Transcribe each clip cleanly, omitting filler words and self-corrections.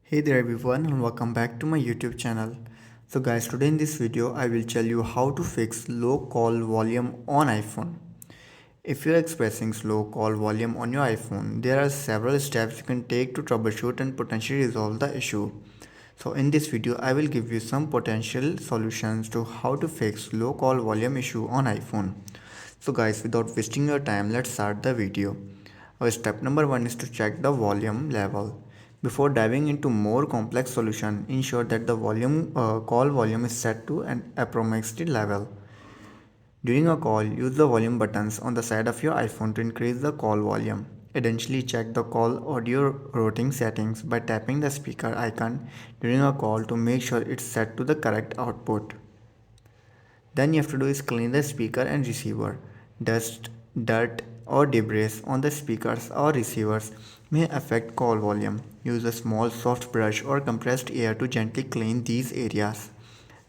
Hey there everyone and welcome back to my YouTube channel. So guys, today in this video I will tell you how to fix low call volume on iPhone. If you're experiencing slow call volume on your iPhone, there are several steps you can take to troubleshoot and potentially resolve the issue. So in this video I will give you some potential solutions to how to fix low call volume issue on iPhone. So guys, without wasting your time, let's start the video. Our step number 1 is to check the volume level. Before diving into more complex solution, ensure that the call volume is set to an approximate level. During a call, use the volume buttons on the side of your iPhone to increase the call volume. Additionally, check the call audio routing settings by tapping the speaker icon during a call to make sure it's set to the correct output. Then you have to do is clean the speaker and receiver. Dust, dirt or debris on the speakers or receivers may affect call volume. Use a small soft brush or compressed air to gently clean these areas.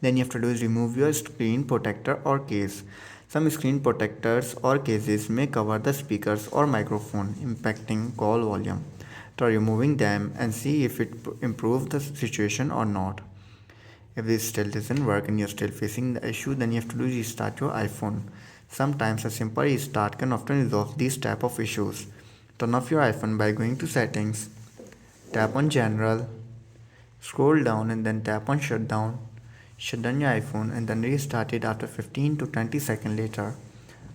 Then you have to do is remove your screen protector or case. Some screen protectors or cases may cover the speakers or microphone, impacting call volume. Try removing them and see if it improves the situation or not. If this still doesn't work and you're still facing the issue, then you have to do restart your iPhone. Sometimes a simple restart can often resolve these type of issues. Turn off your iPhone by going to settings, tap on general, scroll down and then tap on shutdown. Shut down your iPhone and then restart it after 15 to 20 seconds later.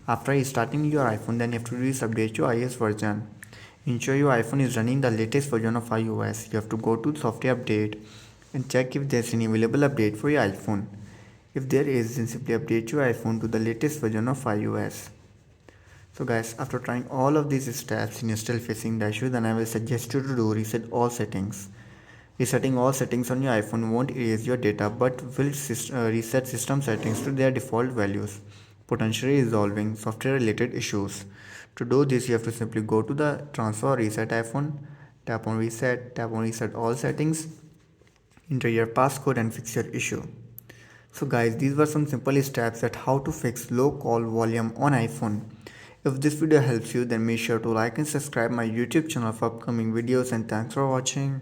After restarting your iPhone, then you have to do is update your iOS version. Ensure your iPhone is running the latest version of iOS. You have to go to software update and check if there's any available update for your iPhone. If there is, then simply update your iPhone to the latest version of iOS. So guys, after trying all of these steps and you're still facing the issue, then I will suggest you to do reset all settings. Resetting all settings on your iPhone won't erase your data but will reset system settings to their default values, potentially resolving software related issues. To do this, you have to simply go to the transfer or reset iPhone, tap on reset all settings, enter your passcode and fix your issue. So guys, these were some simple steps at how to fix low call volume on iPhone. If this video helps you, then make sure to like and subscribe my YouTube channel for upcoming videos, and thanks for watching.